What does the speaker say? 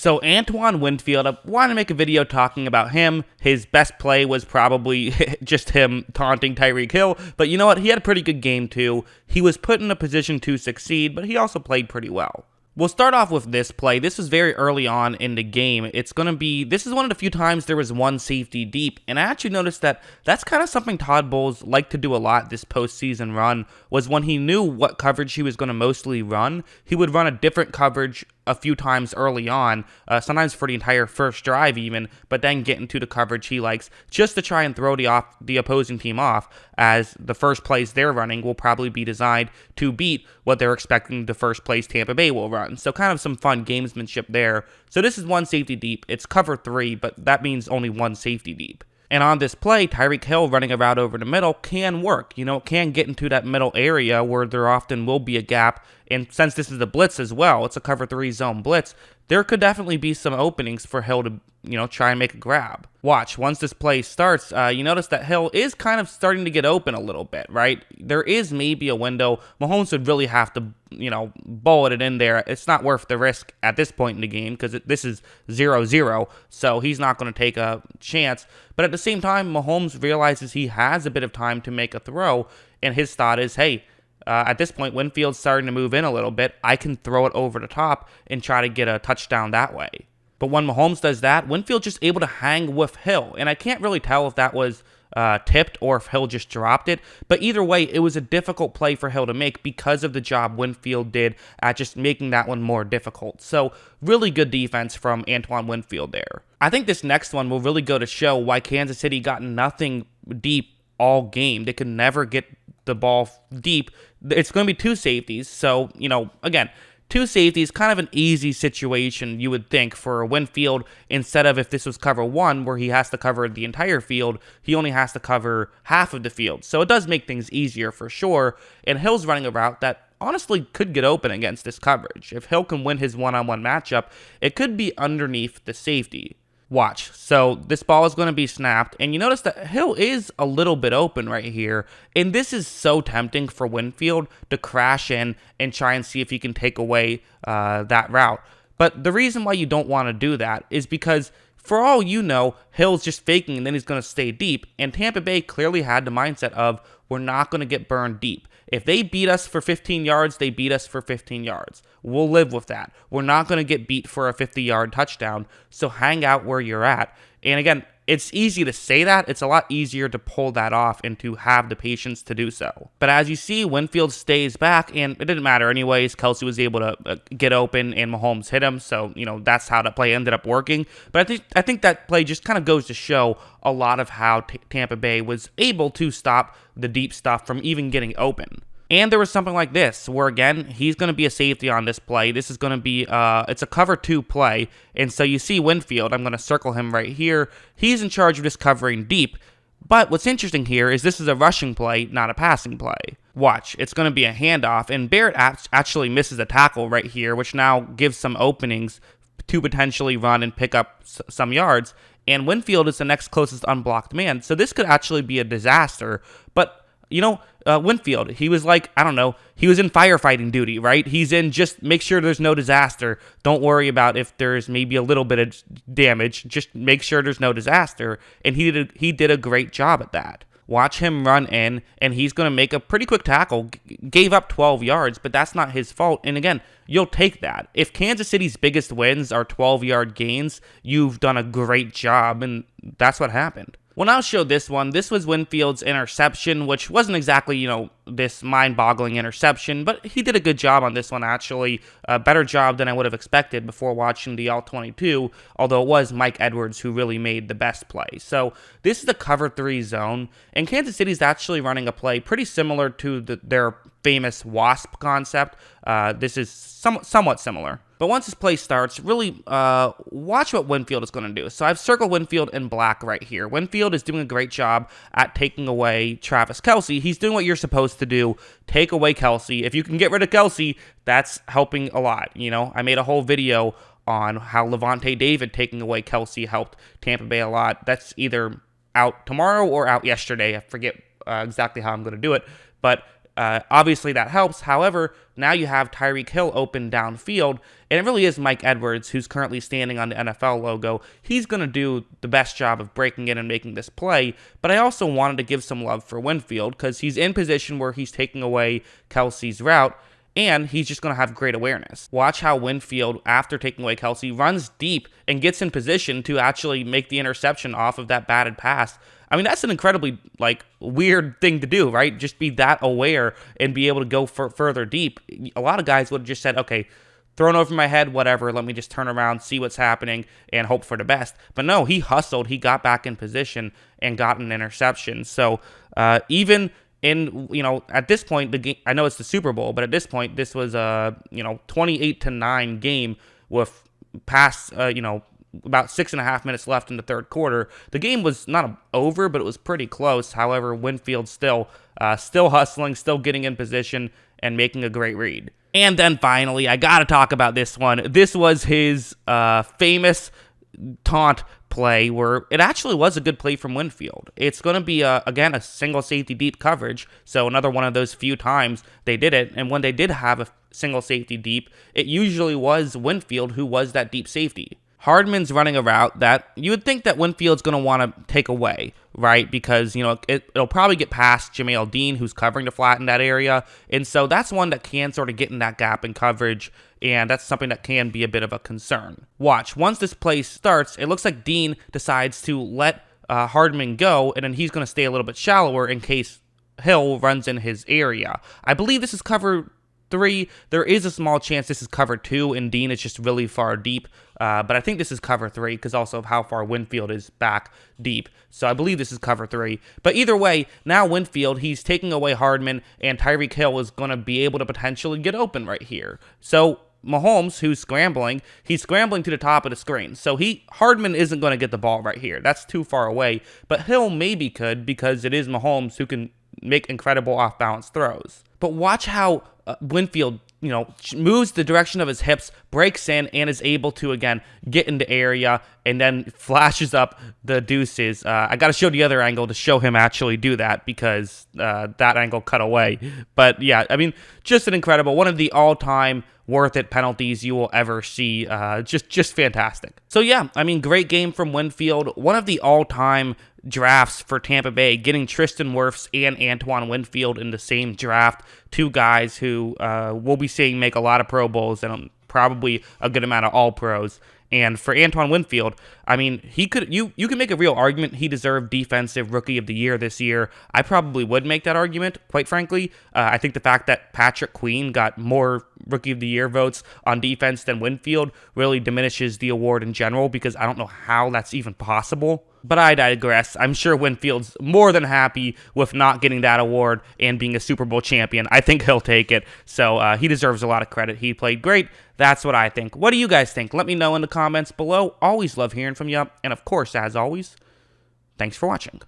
So Antoine Winfield, I wanted to make a video talking about him. His best play was probably just him taunting Tyreek Hill, but you know what? He had a pretty good game too. He was put in a position to succeed, but he also played pretty well. We'll start off with this play. This was very early on in the game. This is one of the few times there was one safety deep, and I actually noticed that that's kind of something Todd Bowles liked to do a lot this postseason run, was when he knew what coverage he was going to mostly run, he would run a different coverage a few times early on, sometimes for the entire first drive even, but then get into the coverage he likes just to try and throw the opposing team off, as the first plays they're running will probably be designed to beat what they're expecting the first plays Tampa Bay will run. So kind of some fun gamesmanship there. So this is one safety deep. It's cover 3, but that means only one safety deep. And on this play, Tyreek Hill running a route over the middle can work. You know, it can get into that middle area where there often will be a gap. And since this is a blitz as well, it's a cover 3 zone blitz, there could definitely be some openings for Hill to, try and make a grab. Watch, once this play starts, you notice that Hill is kind of starting to get open a little bit, right? There is maybe a window. Mahomes would really have to, bullet it in there. It's not worth the risk at this point in the game because this is 0-0, so he's not going to take a chance. But at the same time, Mahomes realizes he has a bit of time to make a throw, and his thought is, hey, at this point, Winfield's starting to move in a little bit. I can throw it over the top and try to get a touchdown that way. But when Mahomes does that, Winfield's just able to hang with Hill. And I can't really tell if that was tipped or if Hill just dropped it. But either way, it was a difficult play for Hill to make because of the job Winfield did at just making that one more difficult. So really good defense from Antoine Winfield there. I think this next one will really go to show why Kansas City got nothing deep all game. They could never get the ball deep. It's going to be two safeties. So, again, two safeties, kind of an easy situation, you would think, for Winfield, instead of if this was cover 1, where he has to cover the entire field, he only has to cover half of the field. So it does make things easier for sure, and Hill's running a route that honestly could get open against this coverage. If Hill can win his one-on-one matchup, it could be underneath the safety. Watch. So this ball is going to be snapped, and you notice that Hill is a little bit open right here, and this is so tempting for Winfield to crash in and try and see if he can take away that route. But the reason why you don't want to do that is because, for all you know, Hill's just faking and then he's going to stay deep, and Tampa Bay clearly had the mindset of, we're not going to get burned deep. If they beat us for 15 yards, they beat us for 15 yards. We'll live with that. We're not going to get beat for a 50-yard touchdown, so hang out where you're at. And again, it's easy to say that. It's a lot easier to pull that off and to have the patience to do so. But as you see, Winfield stays back, and it didn't matter anyways. Kelsey was able to get open, and Mahomes hit him, so, that's how that play ended up working. But I think that play just kind of goes to show a lot of how Tampa Bay was able to stop the deep stuff from even getting open. And there was something like this, where again, he's going to be a safety on this play. This is going to be, it's a cover 2 play. And so you see Winfield, I'm going to circle him right here. He's in charge of just covering deep. But what's interesting here is this is a rushing play, not a passing play. Watch, it's going to be a handoff. And Barrett actually misses a tackle right here, which now gives some openings to potentially run and pick up some yards. And Winfield is the next closest unblocked man. So this could actually be a disaster. But Winfield, he was like, he was in firefighting duty, right? He's in just make sure there's no disaster. Don't worry about if there's maybe a little bit of damage. Just make sure there's no disaster. And he did a great job at that. Watch him run in, and he's going to make a pretty quick tackle. Gave up 12 yards, but that's not his fault. And again, you'll take that. If Kansas City's biggest wins are 12-yard gains, you've done a great job, and that's what happened. We'll now show this one. This was Winfield's interception, which wasn't exactly, this mind-boggling interception, but he did a good job on this one, actually. A better job than I would have expected before watching the All-22, although it was Mike Edwards who really made the best play. So this is the cover 3 zone, and Kansas City's actually running a play pretty similar to their famous WASP concept. This is somewhat similar. But once this play starts, really watch what Winfield is going to do. So I've circled Winfield in black right here. Winfield is doing a great job at taking away Travis Kelce. He's doing what you're supposed to do. Take away Kelce. If you can get rid of Kelce, that's helping a lot. I made a whole video on how Levante David taking away Kelce helped Tampa Bay a lot. That's either out tomorrow or out yesterday. I forget exactly how I'm going to do it. But Obviously, that helps. However, now you have Tyreek Hill open downfield, and it really is Mike Edwards, who's currently standing on the NFL logo. He's going to do the best job of breaking in and making this play, but I also wanted to give some love for Winfield because he's in position where he's taking away Kelsey's route, and he's just going to have great awareness. Watch how Winfield, after taking away Kelsey, runs deep and gets in position to actually make the interception off of that batted pass. I mean, that's an incredibly, weird thing to do, right? Just be that aware and be able to go further deep. A lot of guys would have just said, okay, thrown over my head, whatever, let me just turn around, see what's happening, and hope for the best. But no, he hustled, he got back in position, and got an interception. So, even at this point, the game, I know it's the Super Bowl, but at this point, this was a 28-9 game with past about 6.5 minutes left in the third quarter. The game was not over, but it was pretty close. However, Winfield still hustling, still getting in position, and making a great read. And then finally, I gotta talk about this one. This was his famous taunt play where it actually was a good play from Winfield. It's going to be, again, a single safety deep coverage, so another one of those few times they did it, and when they did have a single safety deep, it usually was Winfield who was that deep safety. Hardman's running a route that you would think that Winfield's going to want to take away, right? Because, it'll probably get past Jamel Dean, who's covering the flat in that area. And so that's one that can sort of get in that gap in coverage, and that's something that can be a bit of a concern. Watch, once this play starts, it looks like Dean decides to let Hardman go, and then he's going to stay a little bit shallower in case Hill runs in his area. I believe this is cover 3. There is a small chance this is cover 2, and Dean is just really far deep. But I think this is cover 3 because also of how far Winfield is back deep. So I believe this is cover 3. But either way, now Winfield, he's taking away Hardman, and Tyreek Hill is going to be able to potentially get open right here. So Mahomes, who's scrambling, he's scrambling to the top of the screen. So Hardman isn't going to get the ball right here. That's too far away. But Hill maybe could because it is Mahomes who can make incredible off-balance throws. But watch how Winfield, moves the direction of his hips, breaks in, and is able to, again, get into area, and then flashes up the deuces. I got to show the other angle to show him actually do that because that angle cut away. But, yeah, I mean, just an incredible, one of the all-time worth it penalties you will ever see. Just fantastic. So, yeah, I mean, great game from Winfield. One of the all-time drafts for Tampa Bay, getting Tristan Wirfs and Antoine Winfield in the same draft. Two guys who we'll be seeing make a lot of Pro Bowls and probably a good amount of All-Pros. And for Antoine Winfield, I mean, you can make a real argument he deserved Defensive Rookie of the Year this year. I probably would make that argument, quite frankly. I think the fact that Patrick Queen got more Rookie of the Year votes on defense than Winfield really diminishes the award in general because I don't know how that's even possible. But I digress. I'm sure Winfield's more than happy with not getting that award and being a Super Bowl champion. I think he'll take it. So he deserves a lot of credit. He played great. That's what I think. What do you guys think? Let me know in the comments below. Always love hearing from you. And of course, as always, thanks for watching.